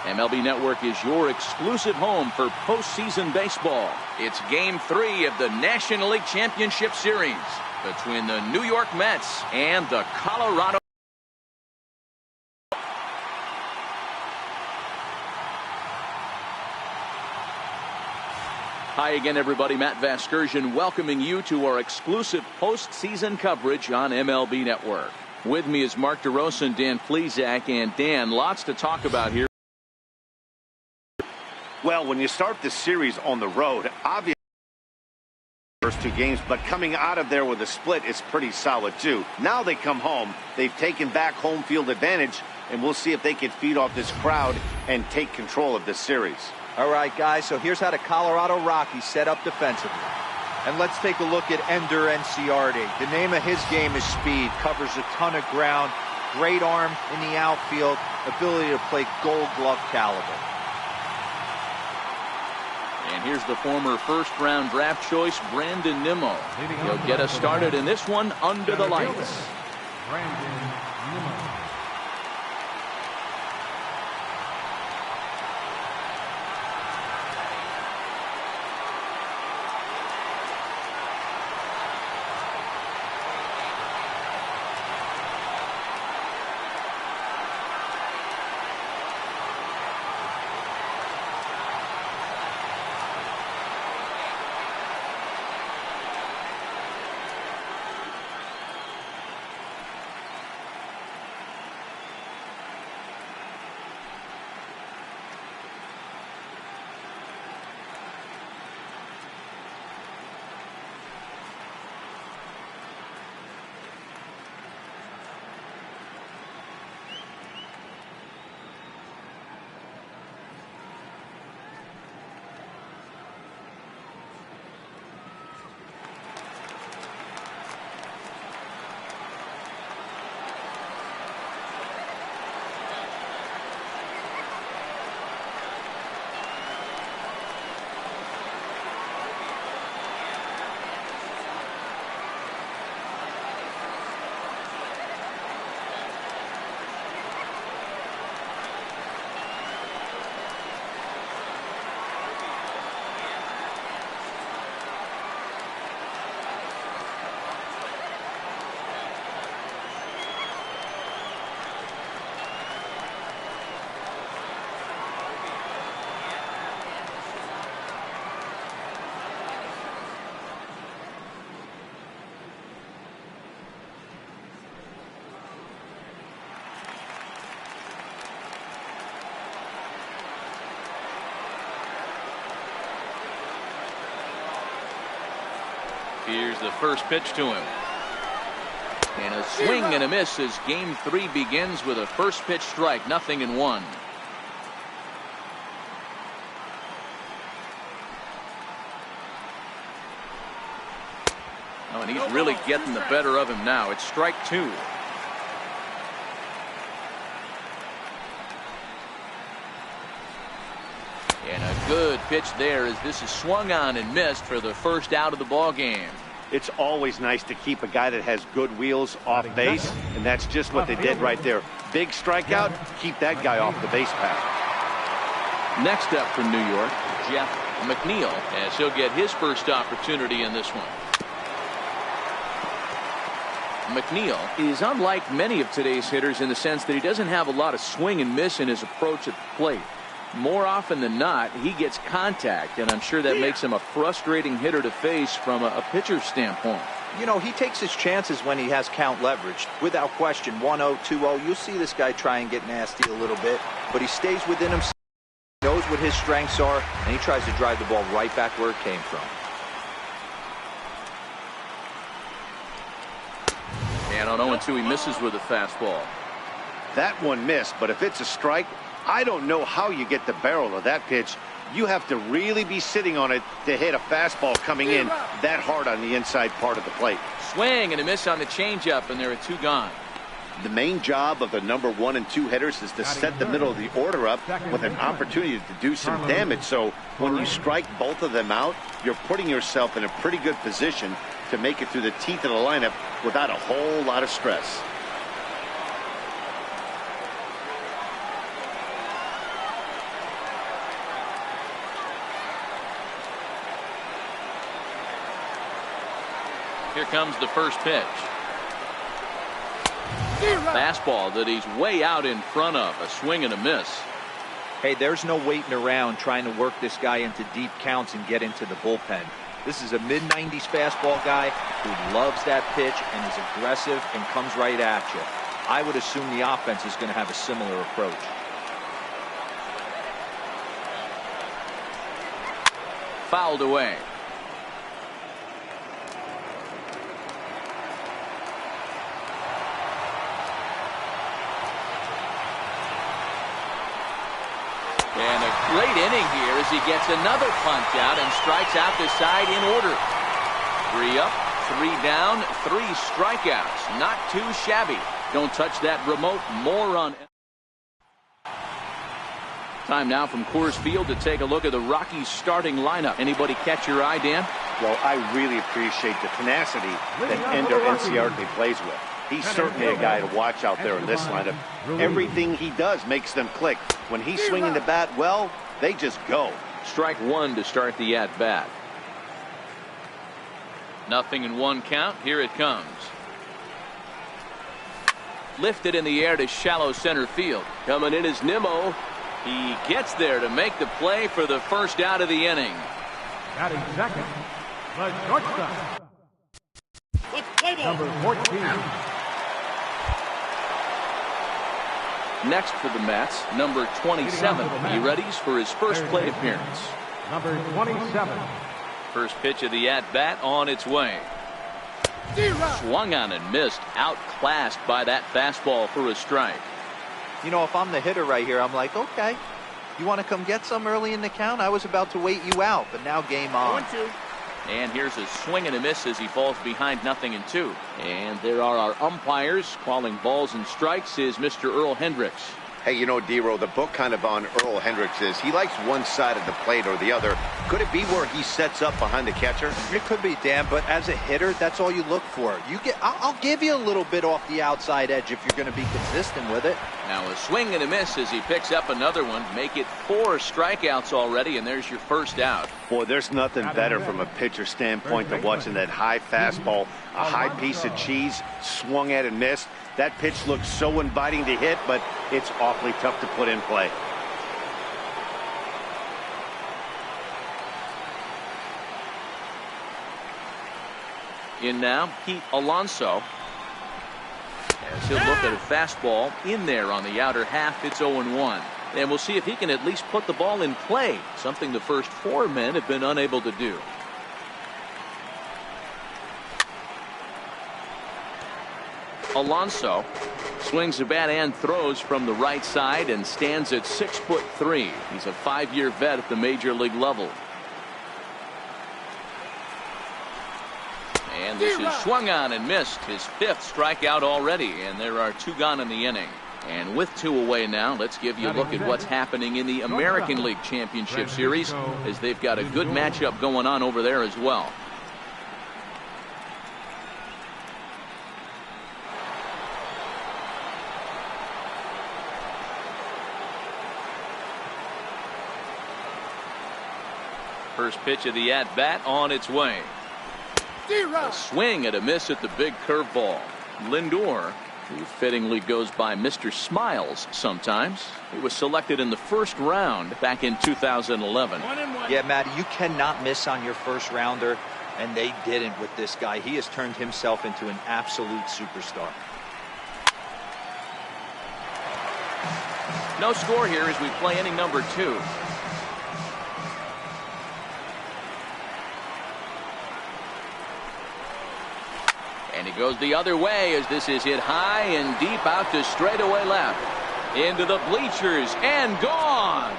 MLB Network is your exclusive home for postseason baseball. It's Game 3 of the National League Championship Series between the New York Mets and the Colorado. Hi again, everybody. Matt Vasgersian welcoming you to our exclusive postseason coverage on MLB Network. With me is Mark DeRosa and Dan Plesac. And Dan, lots to talk about here. Well, when you start this series on the road, obviously first two games, but coming out of there with a split is pretty solid too. Now they come home, they've taken back home field advantage, and we'll see if they can feed off this crowd and take control of this series. All right, guys, so here's how the Colorado Rockies set up defensively. And let's take a look at Ender Enciarte. The name of his game is speed, covers a ton of ground, great arm in the outfield, ability to play Gold Glove caliber. And here's the former first-round draft choice, Brandon Nimmo. He'll get us started in this one under the lights. Brandon Nimmo. Here's the first pitch to him. And a swing and a miss as Game 3 begins with a first pitch strike, 0-1. Oh, and he's really getting the better of him now. It's strike 2. And a good pitch there as this is swung on and missed for the first out of the ball game. It's always nice to keep a guy that has good wheels off base, and that's just what they did right there. Big strikeout, keep that guy off the base path. Next up from New York, Jeff McNeil, as he'll get his first opportunity in this one. McNeil is unlike many of today's hitters in the sense that he doesn't have a lot of swing and miss in his approach at the plate. More often than not, he gets contact, and I'm sure that makes him a frustrating hitter to face from a pitcher's standpoint. You know, he takes his chances when he has count leverage. Without question, 1-0, 2-0, you'll see this guy try and get nasty a little bit, but he stays within himself, knows what his strengths are, and he tries to drive the ball right back where it came from. And on 0-2, he misses with a fastball. That one missed, but if it's a strike, I don't know how you get the barrel of that pitch. You have to really be sitting on it to hit a fastball coming in that hard on the inside part of the plate. Swing and a miss on the changeup, and there are 2 gone. The main job of the number 1 and 2 hitters is to set the middle of the order up with an opportunity to do some damage. So when you strike both of them out, you're putting yourself in a pretty good position to make it through the teeth of the lineup without a whole lot of stress. Here comes the first pitch. Fastball that he's way out in front of. A swing and a miss. Hey, there's no waiting around trying to work this guy into deep counts and get into the bullpen. This is a mid-90s fastball guy who loves that pitch and is aggressive and comes right at you. I would assume the offense is going to have a similar approach. Fouled away. And a great inning here as he gets another punch out and strikes out the side in order. 3 up, 3 down, 3 strikeouts. Not too shabby. Don't touch that remote. More on. Time now from Coors Field to take a look at the Rockies starting lineup. Anybody catch your eye, Dan? Well, I really appreciate the tenacity that Ender Enciarte plays with. He's certainly a guy to watch out there in this lineup. Everything he does makes them click. When he's swinging the bat well, they just go. Strike 1 to start the at-bat. 0-1 count. Here it comes. Lifted in the air to shallow center field. Coming in is Nimmo. He gets there to make the play for the first out of the inning. Batting second, the shortstop. Number 14. Next for the Mets, number 27. He readies for his first plate appearance. Number 27. First pitch of the at-bat on its way. Swung on and missed. Outclassed by that fastball for a strike. You know, if I'm the hitter right here, I'm like, okay, you want to come get some early in the count? I was about to wait you out, but now game on. 1-2. And here's a swing and a miss as he falls behind 0-2. And there are our umpires calling balls and strikes is Mr. Earl Hendricks. Hey, you know, D-Row, the book kind of on Earl Hendricks is he likes one side of the plate or the other. Could it be where he sets up behind the catcher? It could be, Dan, but as a hitter, that's all you look for. I'll give you a little bit off the outside edge if you're going to be consistent with it. Now a swing and a miss as he picks up another one. Make it 4 strikeouts already, and there's your first out. Boy, there's nothing better from a pitcher standpoint than watching that high fastball, a high piece of cheese, swung at and missed. That pitch looks so inviting to hit, but it's awfully tough to put in play. In now, Pete Alonso. As he'll look at a fastball in there on the outer half, it's 0-1. And we'll see if he can at least put the ball in play, something the first 4 men have been unable to do. Alonso swings the bat and throws from the right side and stands at 6'3". He's a 5-year vet at the major league level. And this is swung on and missed. His 5th strikeout already, and there are 2 gone in the inning. And with 2 away now, let's give you a look at what's happening in the American League Championship Series, as they've got a good matchup going on over there as well. First pitch of the at-bat on its way. A swing and a miss at the big curveball. Lindor, who fittingly goes by Mr. Smiles sometimes. He was selected in the first round back in 2011. 1-1. Yeah, Matty, you cannot miss on your first rounder, and they didn't with this guy. He has turned himself into an absolute superstar. No score here as we play inning number 2. And he goes the other way as this is hit high and deep out to straightaway left. Into the bleachers and gone.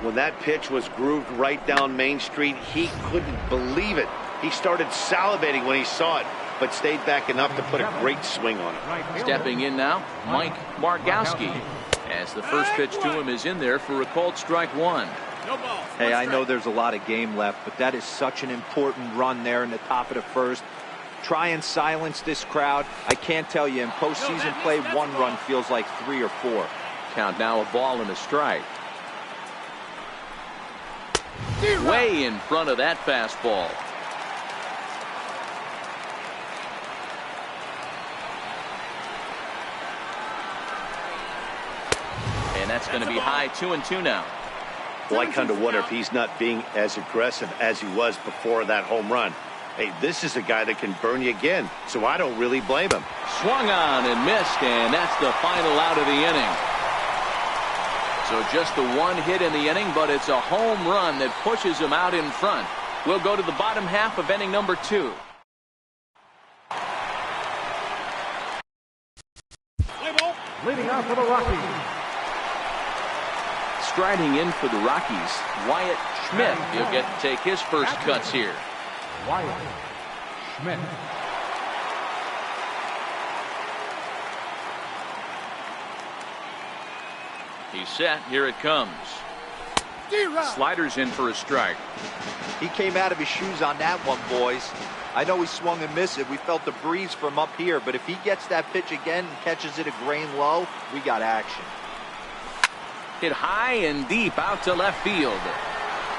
When that pitch was grooved right down Main Street, he couldn't believe it. He started salivating when he saw it, but stayed back enough to put a great swing on it. Stepping in now, Mike Markowski, as the first pitch to him is in there for a called strike 1. No ball. Hey, I know there's a lot of game left, but that is such an important run there in the top of the first. Try and silence this crowd. I can't tell you, in postseason play, 1 run feels like 3 or 4. Count now a ball and a strike. Way in front of that fastball. And that's going to be high 2-2 now. Well, I kind of wonder if he's not being as aggressive as he was before that home run. Hey, this is a guy that can burn you again, so I don't really blame him. Swung on and missed, and that's the final out of the inning. So just the one hit in the inning, but it's a home run that pushes him out in front. We'll go to the bottom half of inning number 2. Leading off for the Rockies. Striding in for the Rockies, Wyatt Schmidt. He'll get to take his first cuts here. Wyatt Schmidt. He's set. Here it comes. Sliders in for a strike. He came out of his shoes on that one, boys. I know he swung and missed it. We felt the breeze from up here, but if he gets that pitch again and catches it a grain low, we got action. Hit high and deep out to left field.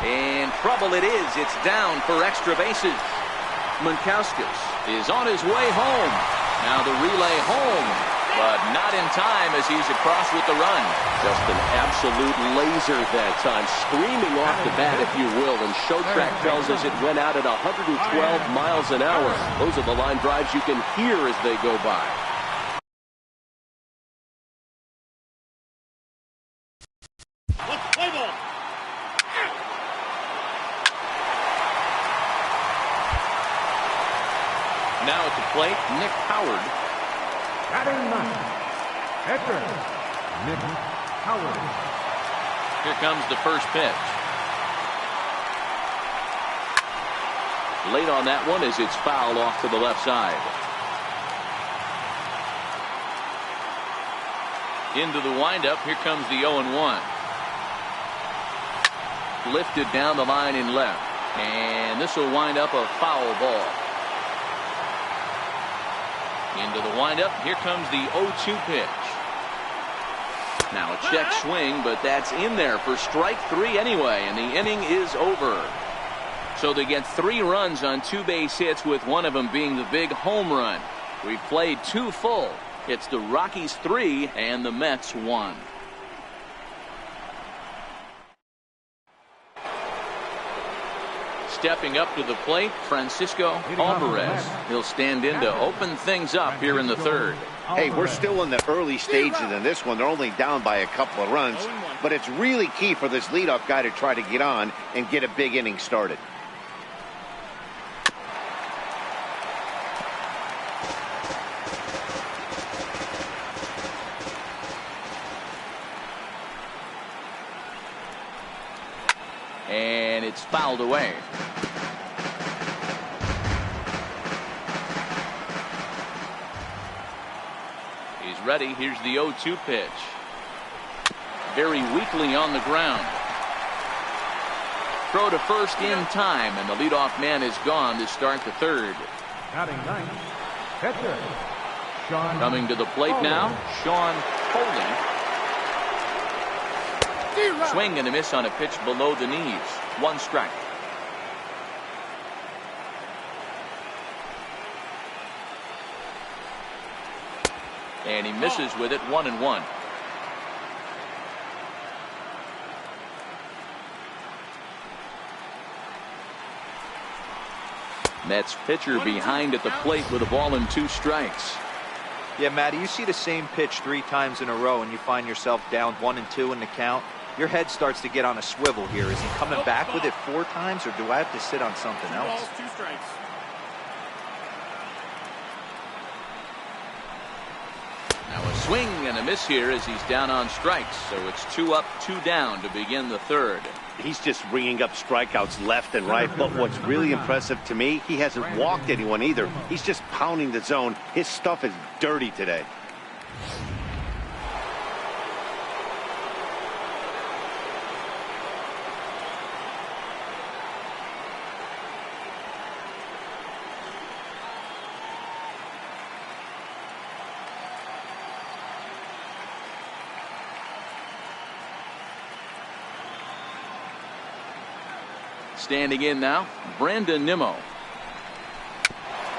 And trouble it is. It's down for extra bases. Munkauskas is on his way home. Now the relay home, but not in time as he's across with the run. Just an absolute laser that time, screaming off the bat, if you will. And Showtrack tells us it went out at 112 miles an hour. Those are the line drives you can hear as they go by. Now at the plate, Nick Howard. Batting ninth, pitcher, Nick Howard. Here comes the first pitch. Late on that one as it's fouled off to the left side. Into the windup. Here comes the 0-1. Lifted down the line in left. And this will wind up a foul ball. Into the windup. Here comes the 0-2 pitch. Now a check swing, but that's in there for strike 3 anyway, and the inning is over. So they get 3 runs on 2 base hits, with one of them being the big home run. We've played 2 full. It's the Rockies 3 and the Mets 1. Stepping up to the plate, Francisco Alvarez. He'll stand in to open things up here in the third. Hey, we're still in the early stages in this one. They're only down by a couple of runs, but it's really key for this leadoff guy to try to get on and get a big inning started. And it's fouled away. He's ready. Here's the 0-2 pitch. Very weakly on the ground. Throw to first in time, and the leadoff man is gone to start the third. Batting ninth, pitcher, Sean. Coming to the plate now, Sean Foley. Swing and a miss on a pitch below the knees. 1 strike. And he misses with it. 1-1. Mets pitcher behind at the plate with a ball and 2 strikes. Yeah, Matty, you see the same pitch 3 times in a row and you find yourself down 1-2 in the count. Your head starts to get on a swivel here. Is he coming back with it 4 times, or do I have to sit on something else? 2 strikes. Now a swing and a miss here as he's down on strikes. So it's 2 up, 2 down to begin the third. He's just ringing up strikeouts left and right, but what's really impressive to me, he hasn't walked anyone either. He's just pounding the zone. His stuff is dirty today. Standing in now, Brandon Nimmo.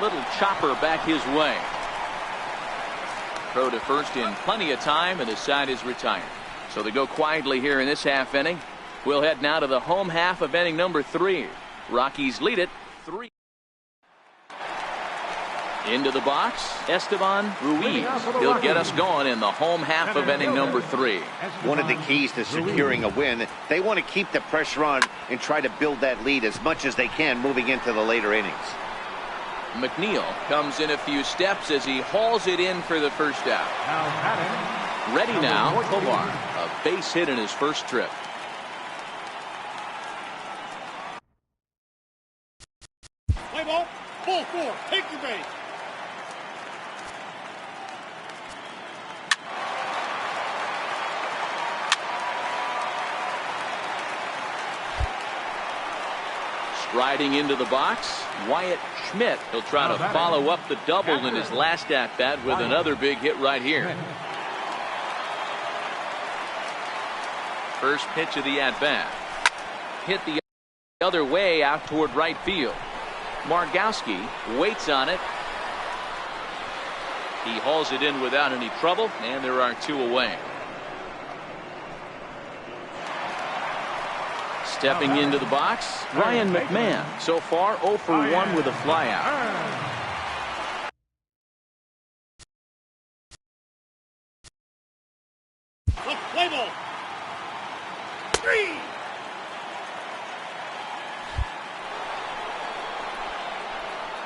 Little chopper back his way. Throw to first in plenty of time, and the side is retired. So they go quietly here in this half inning. We'll head now to the home half of inning number 3. Rockies lead it 3. Into the box, Esteban Ruiz. He'll get us going in the home half of inning number 3. One of the keys to securing a win, they want to keep the pressure on and try to build that lead as much as they can moving into the later innings. McNeil comes in a few steps as he hauls it in for the first out. Ready now, Tovar. A base hit in his first trip. Play ball. Ball 4. Take the base. Striding into the box, Wyatt Schmidt. He'll try to follow up the double in his last at-bat with another big hit right here. First pitch of the at-bat. Hit the other way out toward right field. Margowski waits on it. He hauls it in without any trouble, and there are 2 away. Stepping into the box, Ryan McMahon. So far 0 for 1 with a flyout. Play ball. 3.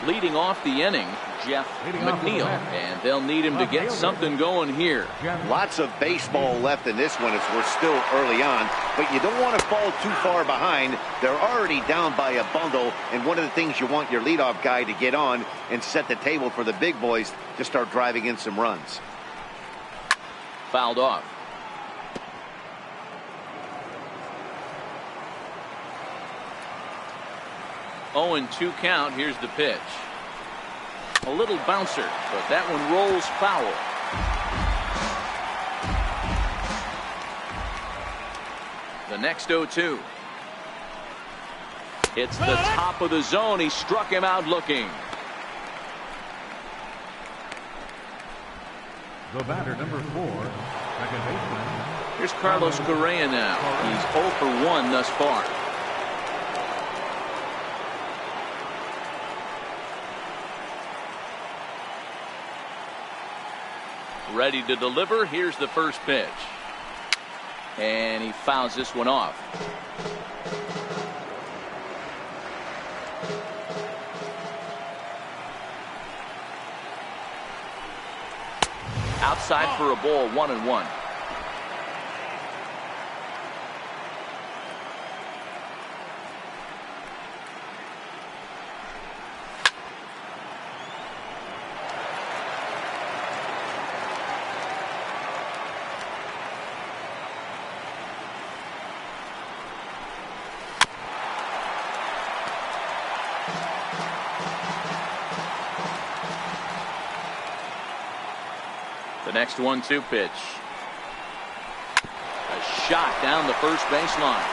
Leading off the inning, Jeff McNeil, and they'll need him to get something going here. Lots of baseball left in this one as we're still early on, but you don't want to fall too far behind. They're already down by a bundle, and one of the things you want your leadoff guy to get on and set the table for the big boys to start driving in some runs. Fouled off. Oh, and 2 count. Here's the pitch. A little bouncer, but that one rolls foul. The next 0-2. It's the top of the zone. He struck him out looking. The batter, number 4, second baseman. Here's Carlos Correa now. He's 0 for 1 thus far. Ready to deliver. Here's the first pitch. And he fouls this one off. Outside for a ball, 1-1. The next 1-2 pitch. A shot down the first baseline.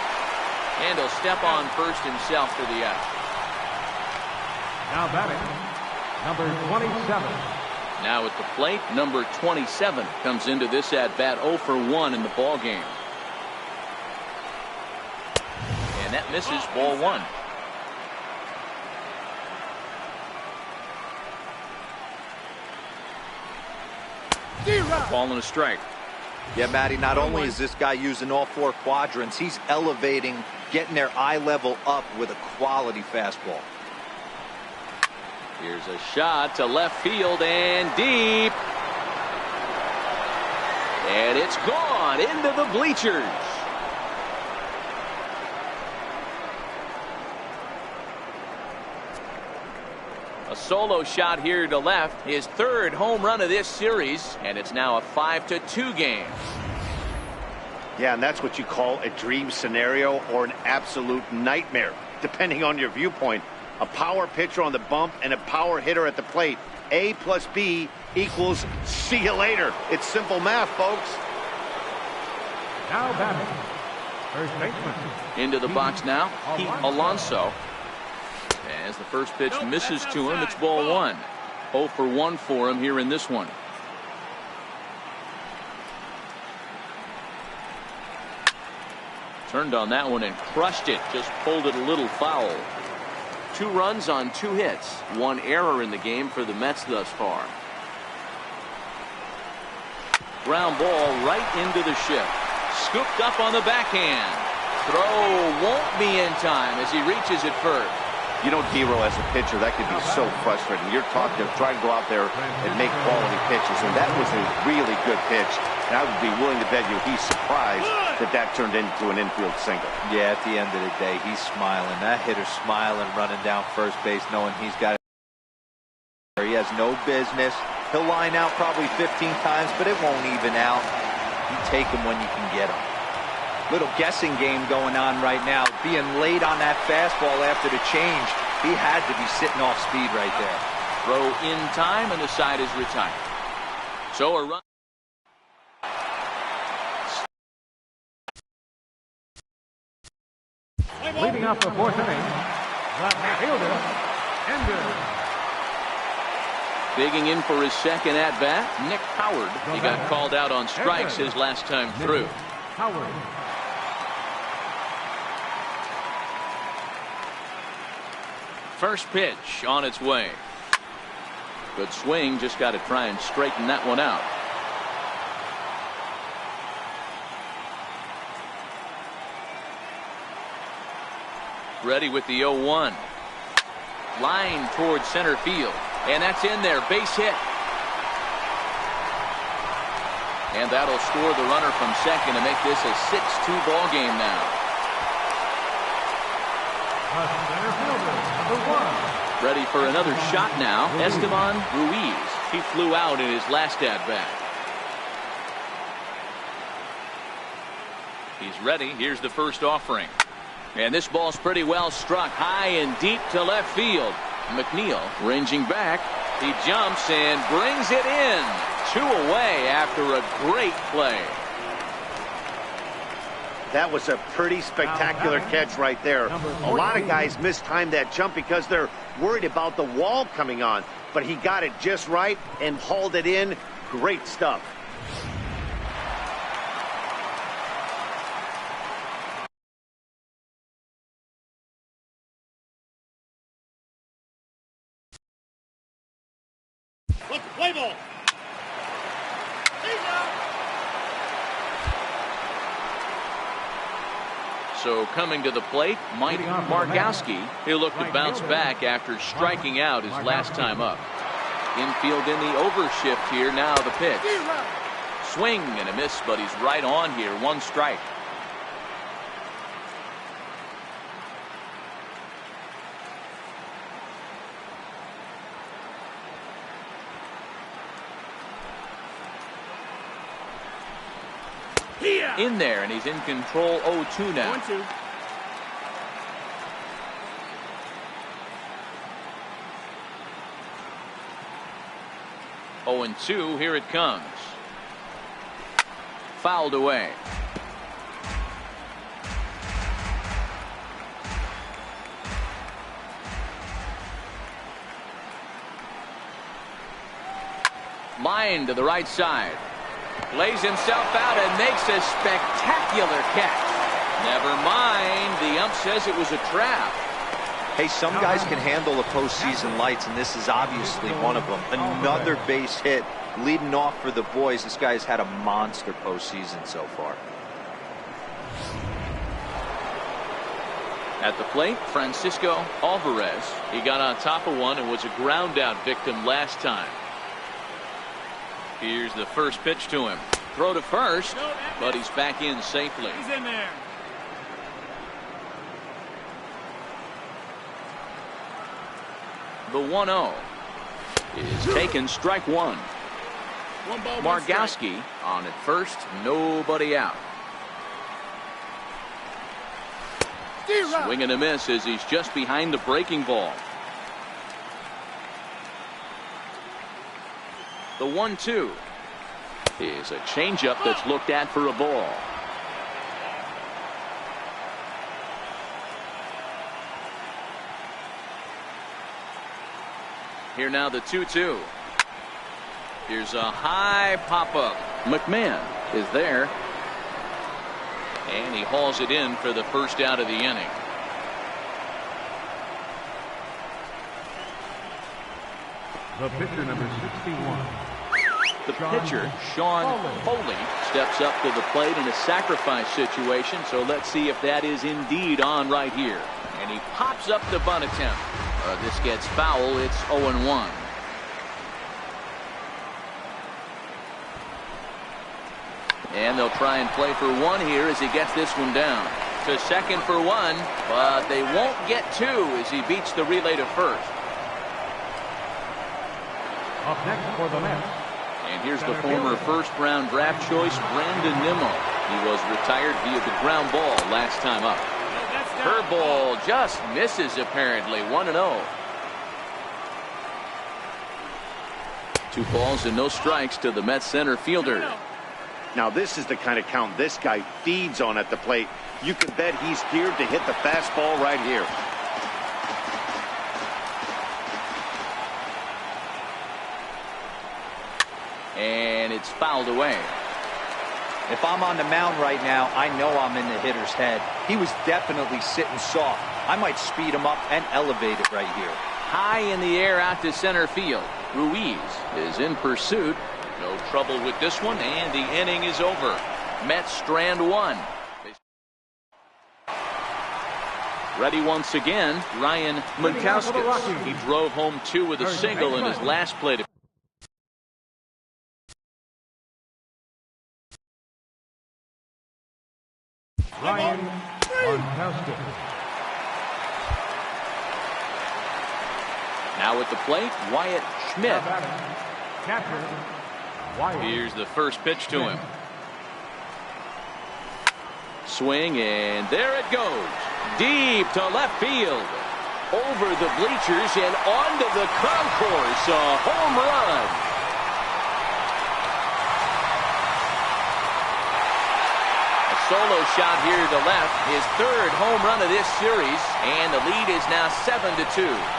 And he'll step on first himself for the out. Now batting, number 27. Now at the plate, number 27 comes into this at bat 0 for 1 in the ball game. And that misses, ball 1. Ball and a strike. Yeah, Matty, not only is this guy using all 4 quadrants, he's elevating, getting their eye level up with a quality fastball. Here's a shot to left field and deep. And it's gone into the bleachers. A solo shot here to left, his 3rd home run of this series, and it's now a 5-2 game. Yeah, and that's what you call a dream scenario or an absolute nightmare, depending on your viewpoint. A power pitcher on the bump and a power hitter at the plate. A plus B equals see you later. It's simple math, folks. Now batting, First baseman. Into the box now, Pete Alonso. As the first pitch misses to him, it's ball one. 0 for 1 for him here in this one. Turned on that one and crushed it. Just pulled it a little foul. 2 runs on 2 hits. 1 error in the game for the Mets thus far. Ground ball right into the shift. Scooped up on the backhand. Throw won't be in time as he reaches it first. You know, D-Row, as a pitcher, that can be so frustrating. You're trying to go out there and make quality pitches, and that was a really good pitch. And I would be willing to bet you he's surprised that turned into an infield single. Yeah, at the end of the day, he's smiling. That hitter's smiling, running down first base, knowing he's got it. He has no business. He'll line out probably 15 times, but it won't even out. You take him when you can get him. Little guessing game going on right now. Being late on that fastball after the change. He had to be sitting off speed right there. Throw in time, and the side is retired. So a run. Leading off the 4th inning, left fielder, Ender. Digging in for his second at-bat, Nick Howard. He got called out on strikes his last time through. Howard. First pitch on its way. Good swing, just got to try and straighten that one out. Ready with the 0-1. Line towards center field. And that's in there. Base hit. And that'll score the runner from second to make this a 6-2 ball game now. Center fielder, number 1. Ready for another shot now. Esteban Ruiz. He flew out in his last at-bat. He's ready. Here's the first offering. And this ball's pretty well struck high and deep to left field. McNeil ranging back. He jumps and brings it in. 2 away after a great play. That was a pretty spectacular catch right there. A lot of guys mistime that jump because they're worried about the wall coming on. But he got it just right and hauled it in. Great stuff. Let's play ball. So coming to the plate, Mike Margowski. He'll look to bounce back after striking out his last time up. Infield in the overshift here. Now the pitch. Swing and a miss, but he's right on here. 1 strike. In there, and he's in control. 0-2 now. 1-2. Oh, and 2. Here it comes. Fouled away. Line to the right side. Lays himself out and makes a spectacular catch. Never mind. The ump says it was a trap. Hey, some guys can handle the postseason lights, and this is obviously one of them. Another base hit leading off for the boys. This guy's had a monster postseason so far. At the plate, Francisco Alvarez. He got on top of one and was a ground out victim last time. Here's the first pitch to him. Throw to first, but he's back in safely. He's in there. The 1-0 is taken. Strike 1. 1 ball, 1 Margowski on at first. Nobody out. strike. Swing and a miss as he's just behind the breaking ball. The 1-2 is a changeup that's looked at for a ball. Here now the 2-2. Here's a high pop-up. McMahon is there. And he hauls it in for the first out of the inning. The pitcher, number 61. The pitcher, Sean Foley, steps up to the plate in a sacrifice situation. So let's see if that is indeed on right here. And he pops up the bunt attempt. This gets foul. It's 0-1. And they'll try and play for one here as he gets this one down. To second for one, but they won't get two as he beats the relay to first. Up next for the Mets. And here's the former first-round draft choice, Brandon Nimmo. He was retired via the ground ball last time up. Curveball just misses apparently. 1-0. 2 balls and no strikes to the Mets center fielder. Now this is the kind of count this guy feeds on at the plate. You can bet he's geared to hit the fastball right here. And it's fouled away. If I'm on the mound right now, I know I'm in the hitter's head. He was definitely sitting soft. I might speed him up and elevate it right here. High in the air out to center field. Ruiz is in pursuit. No trouble with this one, and the inning is over. Mets strand one. Ready once again, Ryan Munkauskas. He drove home 2 with a single in his last plate. Ryan Munkauskas. Now at the plate, Wyatt Schmidt. Catcher, Wyatt. Here's the first pitch to him. Swing, and there it goes. Deep to left field. Over the bleachers and onto the concourse. A home run. Solo shot here to left, his 3rd home run of this series, and the lead is now 7-2.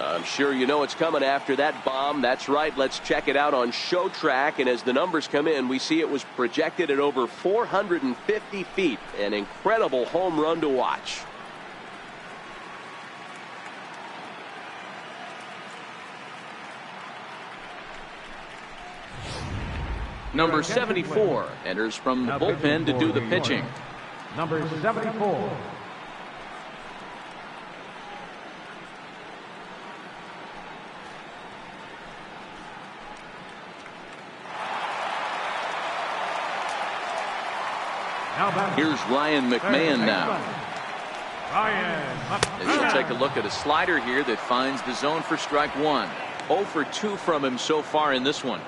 I'm sure you know what's coming after that bomb. That's right. Let's check it out on ShowTrack. And as the numbers come in, we see it was projected at over 450 feet. An incredible home run to watch. Number 74 enters from the bullpen to do the pitching. Number 74. Here's Ryan McMahon now. As we'll take a look at a slider here that finds the zone for strike 1. 0 for 2 from him so far in this one.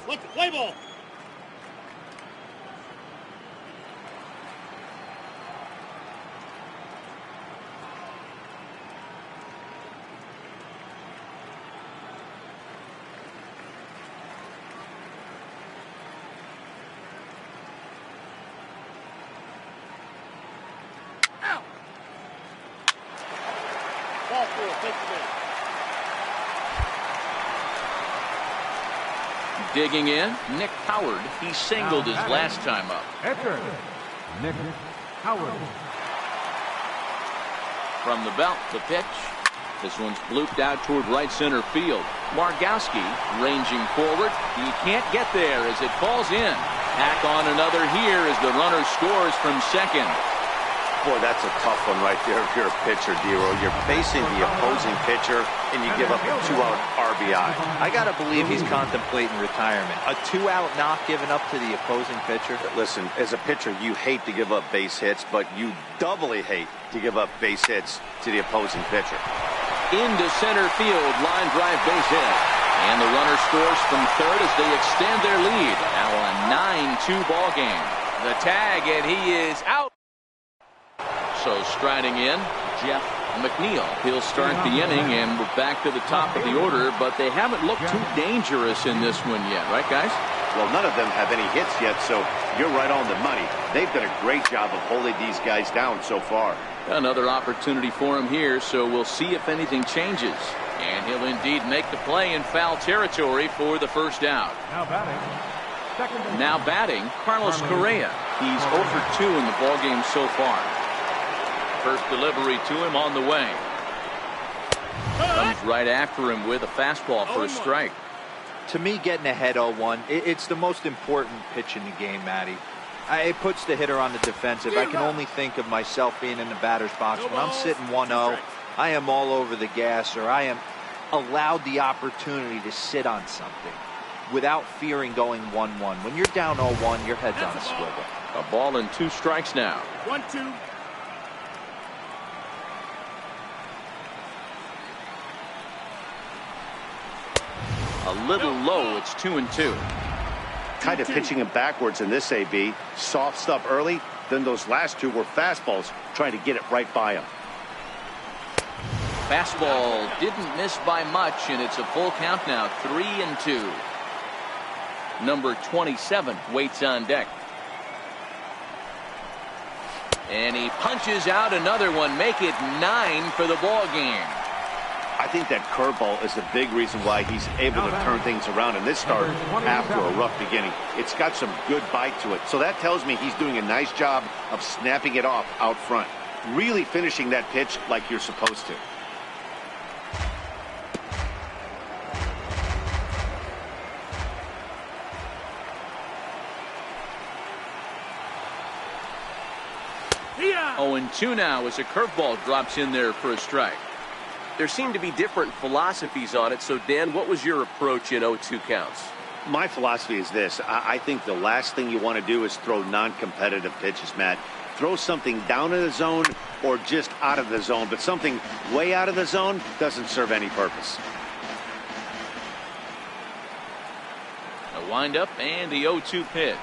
Look, play ball. Digging in, Nick Howard. He singled his last time up. Nick Howard. From the belt, the pitch. This one's blooped out toward right center field. Margowski ranging forward. He can't get there as it falls in. Tack on another here as the runner scores from second. Boy, that's a tough one right there if you're a pitcher, Dero. You're facing the opposing pitcher, and you give up a 2-out RBI. I got to believe he's contemplating retirement. A 2-out knock given up to the opposing pitcher. Listen, as a pitcher, you hate to give up base hits, but you doubly hate to give up base hits to the opposing pitcher. Into center field, line drive base hit. And the runner scores from third as they extend their lead. Now a 9-2 ball game. The tag, and he is out. So striding in, Jeff McNeil. He'll start the inning, and we're back to the top of the order, but they haven't looked too dangerous in this one yet, right, guys? Well, none of them have any hits yet, so you're right on the money. They've done a great job of holding these guys down so far. Another opportunity for him here, so we'll see if anything changes. And he'll indeed make the play in foul territory for the first out. Now batting, Carlos Correa. He's 0 for 2 in the ballgame so far. First delivery to him on the way. Comes right after him with a fastball for a strike. To me, getting ahead 0-1, it's the most important pitch in the game, Matty. It puts the hitter on the defensive. I can only think of myself being in the batter's box. When I'm sitting 1-0, I am all over the gas, or I am allowed the opportunity to sit on something without fearing going 1-1. When you're down 0-1, your head's on a swivel. A ball and 2 strikes now. 1-2. A little low. It's 2-2. Kind of pitching him backwards in this AB. Soft stuff early, then those last 2 were fastballs, trying to get it right by him. Fastball didn't miss by much, and it's a full count now. 3-2. Number 27 waits on deck. And he punches out another one. Make it 9 for the ball game. I think that curveball is a big reason why he's able to turn things around in this start after a rough beginning. It's got some good bite to it. So that tells me he's doing a nice job of snapping it off out front. Really finishing that pitch like you're supposed to. Yeah. 0-2 now as a curveball drops in there for a strike. There seem to be different philosophies on it. So, Dan, what was your approach in 0-2 counts? My philosophy is this. I think the last thing you want to do is throw non-competitive pitches, Matt. Throw something down in the zone or just out of the zone, but something way out of the zone doesn't serve any purpose. A windup and the 0-2 pitch.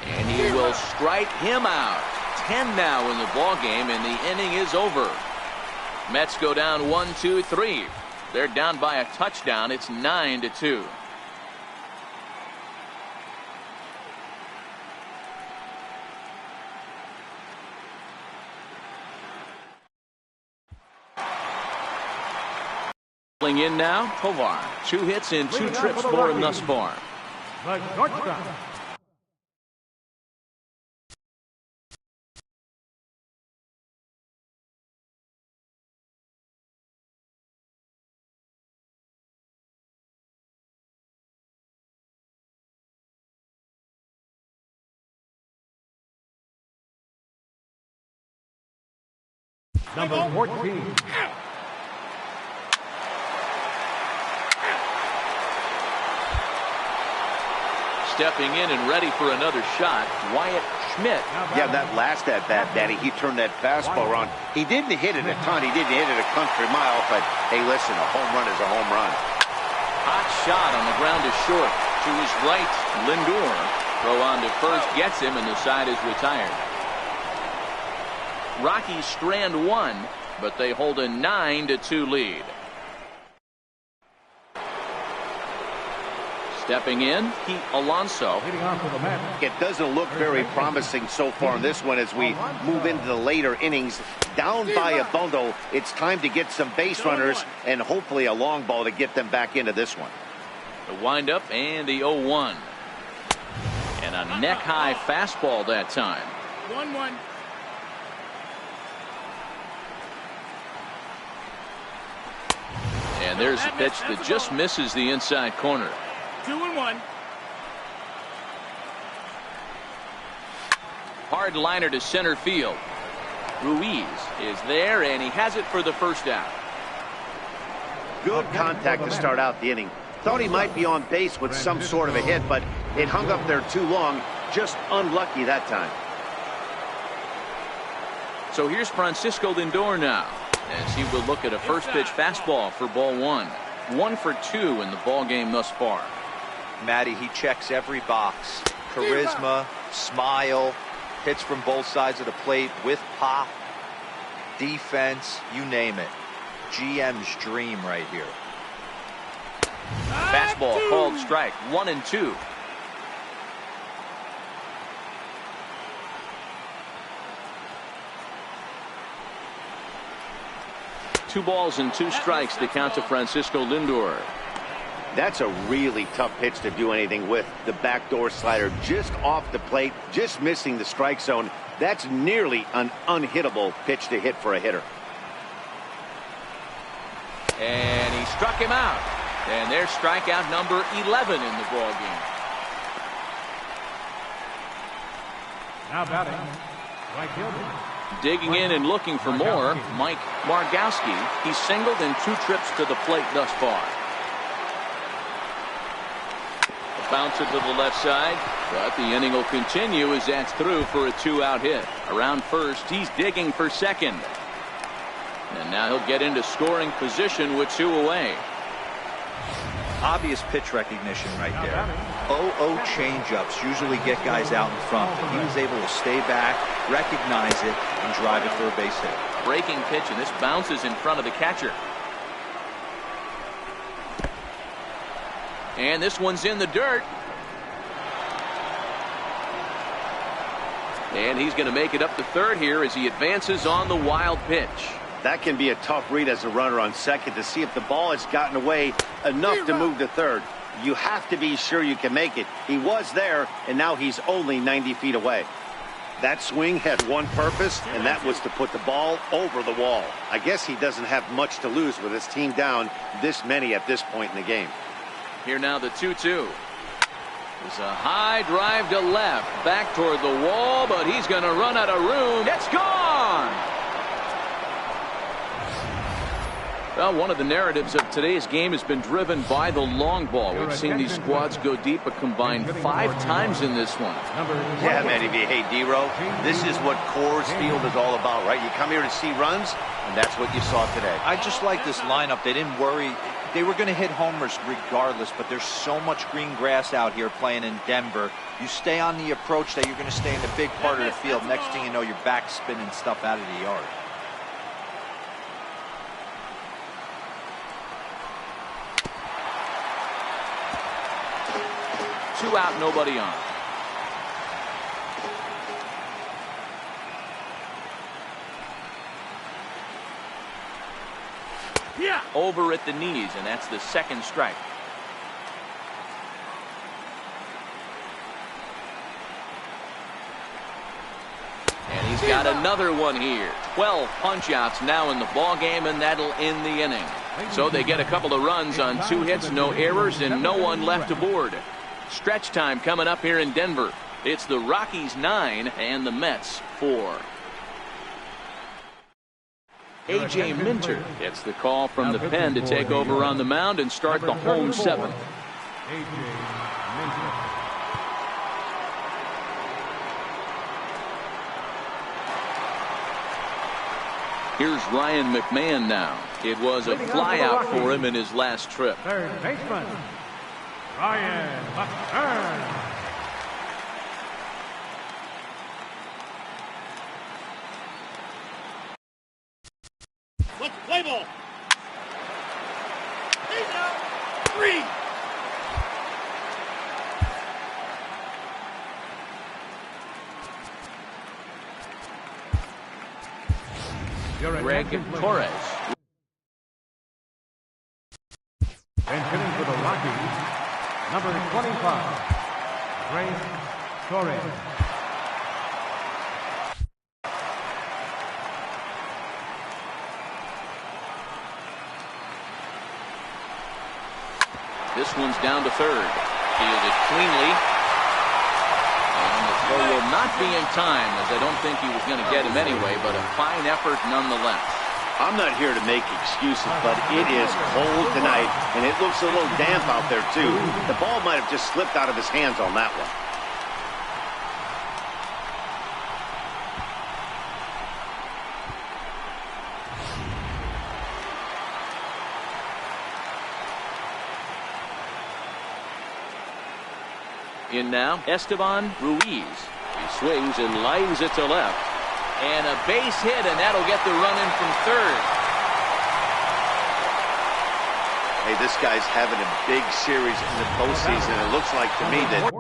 And he will strike him out. 10 now in the ball game, and the inning is over. Mets go down 1-2-3. They're down by a touchdown. It's 9-2. In now, Tovar. 2 hits and 2 trips for him thus far. The shortstop. Number 14. Stepping in and ready for another shot, Wyatt Schmidt. Yeah, that last at-bat, Danny, he turned that fastball around. He didn't hit it a ton. He didn't hit it a country mile, but hey, listen, a home run is a home run. Hot shot on the ground to short. To his right, Lindor. Throw on to first gets him, and the side is retired. Rockies strand 1, but they hold a 9-2 lead. Stepping in, Pete Alonso. It doesn't look very promising so far in this one as we move into the later innings. Down by a bundle, it's time to get some base runners and hopefully a long ball to get them back into this one. The windup and the 0-1. And a neck-high fastball that time. 1-1. And there's a pitch that just misses the inside corner. 2-1. Hard liner to center field. Ruiz is there, and he has it for the first out. Good contact to start out the inning. Thought he might be on base with some sort of a hit, but it hung up there too long. Just unlucky that time. So here's Francisco Lindor now, as he will look at a first pitch fastball for ball 1. 1 for 2 in the ball game thus far. Matty, he checks every box. Charisma, smile, hits from both sides of the plate with pop, defense, you name it. GM's dream right here. Fastball called strike. 1-2. Two balls and 2 strikes to count to Francisco Lindor. That's a really tough pitch to do anything with. The backdoor slider just off the plate, just missing the strike zone. That's nearly an unhittable pitch to hit for a hitter. And he struck him out. And there's strikeout number 11 in the ball game. Now batting, right fielder. Digging in and looking for more, Mike Margowski. He's singled in 2 trips to the plate thus far. A bouncer to the left side, but the inning will continue as that's through for a 2-out hit. Around first, he's digging for second. And now he'll get into scoring position with 2 away. Obvious pitch recognition right there. 0-0 changeups usually get guys out in front. He was able to stay back, recognize it, and drive it for a base hit. Breaking pitch, and this bounces in front of the catcher. And this one's in the dirt. And he's going to make it up to third here as he advances on the wild pitch. That can be a tough read as a runner on second to see if the ball has gotten away enough to move to third. You have to be sure you can make it. He was there, and now he's only 90 feet away. That swing had one purpose, and that was to put the ball over the wall. I guess he doesn't have much to lose with his team down this many at this point in the game. Here now the 2-2. There's a high drive to left, back toward the wall, but he's going to run out of room. It's gone! Well, one of the narratives of today's game has been driven by the long ball. We've seen these squads go deep a combined 5 times in this one. Yeah, man, hey, D-Row, this is what Coors Field is all about, right? You come here to see runs, and that's what you saw today. I just like this lineup. They didn't worry. They were going to hit homers regardless, but there's so much green grass out here playing in Denver. You stay on the approach that you're going to stay in the big part of the field. Next thing you know, you're back spinning stuff out of the yard. Two out, nobody on. Yeah. Over at the knees, and that's the second strike. And he's got another one here. 12 punch-outs now in the ball game, and that'll end the inning. So they get a couple of runs on 2 hits, no errors, and no one left aboard. Stretch time coming up here in Denver. It's the Rockies 9 and the Mets 4. A.J. Minter gets the call from the pen to take over on the mound and start the home 7th. Here's Ryan McMahon now. It was a flyout for him in his last trip. Third baseman, Ryan McMahon. Let's play ball. He's out. 3. Greg Torres. And hitting for the Rockies, number 25, Greg Torres. This one's down to third. Fielded cleanly. And the throw will not be in time, as I don't think he was going to get him anyway, but a fine effort nonetheless. I'm not here to make excuses, but it is cold tonight, and it looks a little damp out there, too. The ball might have just slipped out of his hands on that one. In now, Esteban Ruiz. He swings and lines it to left. And a base hit, and that'll get the run in from third. Hey, this guy's having a big series in the postseason. It looks like to me that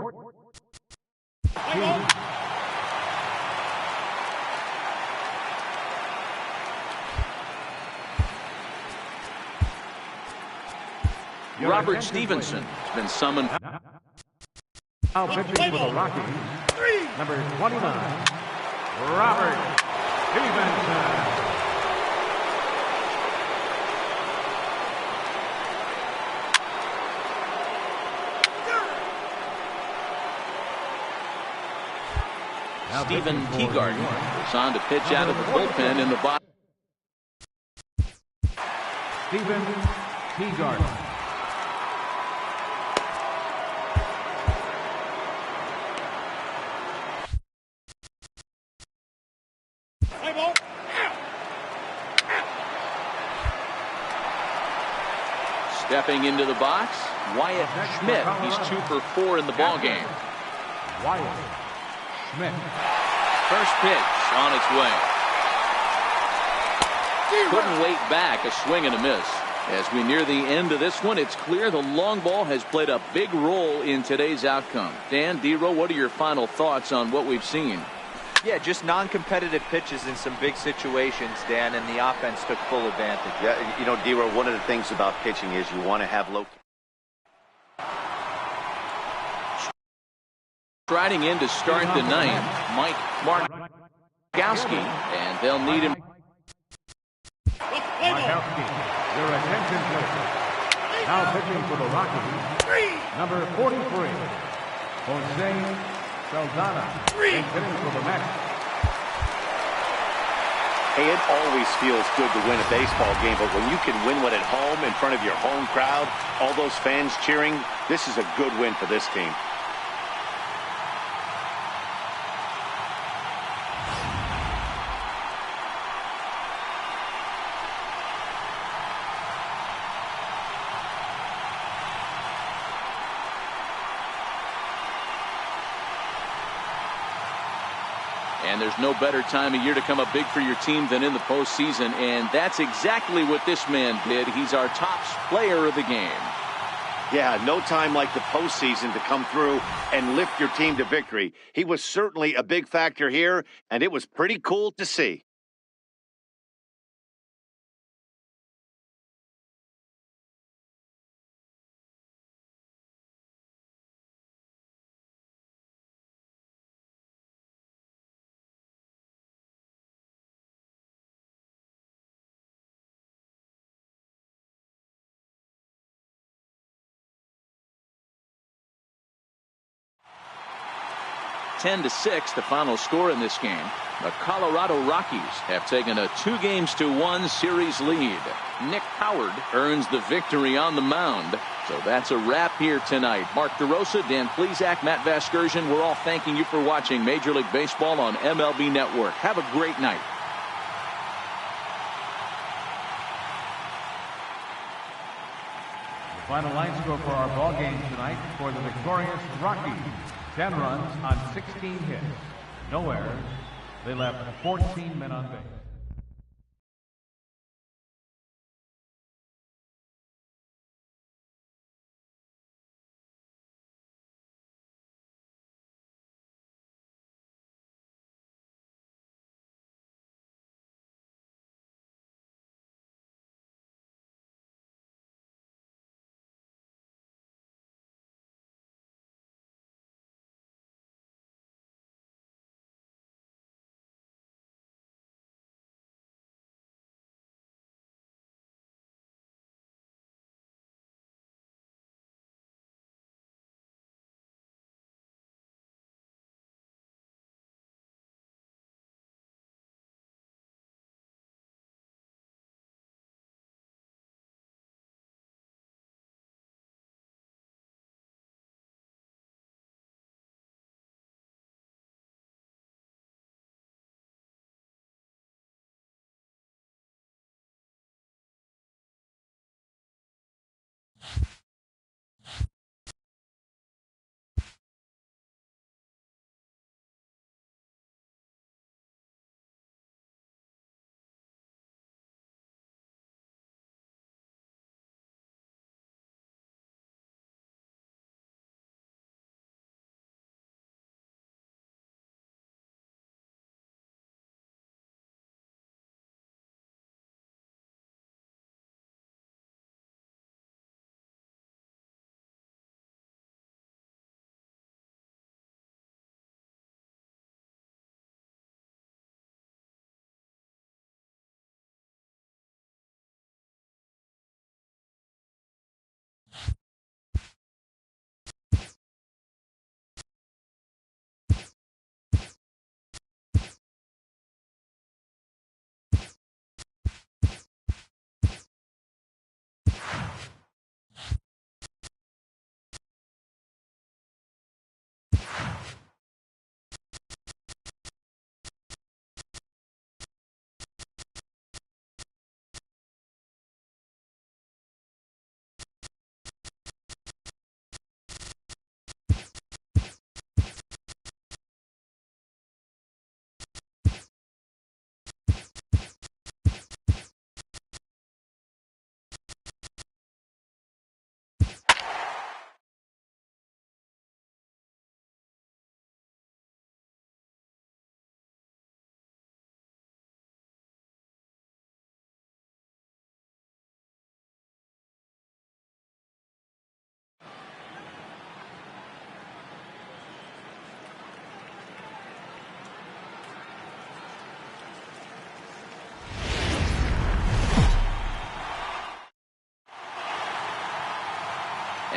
Robert Stevenson has been summoned. Now pitching for the Rockies, number 29, Robert Stevenson. Stephen Teagarden is on to pitch out of the bullpen in the box. Stephen Teagarden. Stepping into the box, Wyatt Schmidt. He's 2 for 4 in the ballgame. Wyatt Schmidt. First pitch on its way. Couldn't wait back, a swing and a miss. As we near the end of this one, it's clear the long ball has played a big role in today's outcome. Dan, D-Row, what are your final thoughts on what we've seen? Yeah, just non-competitive pitches in some big situations, Dan, and the offense took full advantage. Yeah, you know, D-Row, one of the things about pitching is you want to have low. Striding in to start the ninth, Mike Markowski, and they'll need him. Markowski, your attention please. Now pitching for the Rockies, number 43, Jose Saldana. And hitting for the Mets. Hey, it always feels good to win a baseball game, but when you can win one at home in front of your home crowd, all those fans cheering, this is a good win for this team. And there's no better time of year to come up big for your team than in the postseason, and that's exactly what this man did. He's our top player of the game. Yeah, no time like the postseason to come through and lift your team to victory. He was certainly a big factor here, and it was pretty cool to see. Ten to 6, the final score in this game. The Colorado Rockies have taken a 2-1 series lead. Nick Howard earns the victory on the mound. So that's a wrap here tonight. Mark DeRosa, Dan Plesac, Matt Vasgersian, we're all thanking you for watching Major League Baseball on MLB Network. Have a great night. The final line score for our ball game tonight for the victorious Rockies. 10 runs on 16 hits. No errors. They left 14 men on base.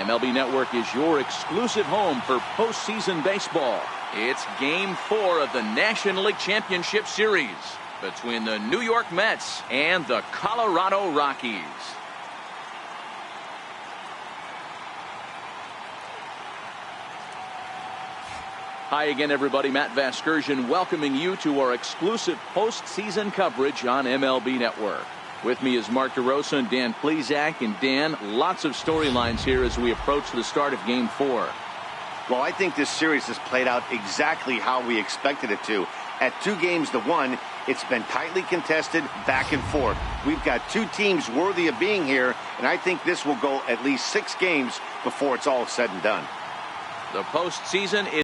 MLB Network is your exclusive home for postseason baseball. It's Game 4 of the National League Championship Series between the New York Mets and the Colorado Rockies. Hi again, everybody. Matt Vasgersian welcoming you to our exclusive postseason coverage on MLB Network. With me is Mark DeRosa and Dan Plesac. And Dan, lots of storylines here as we approach the start of Game 4. Well, I think this series has played out exactly how we expected it to. At 2-1, it's been tightly contested, back and forth. We've got two teams worthy of being here, and I think this will go at least 6 games before it's all said and done. The postseason is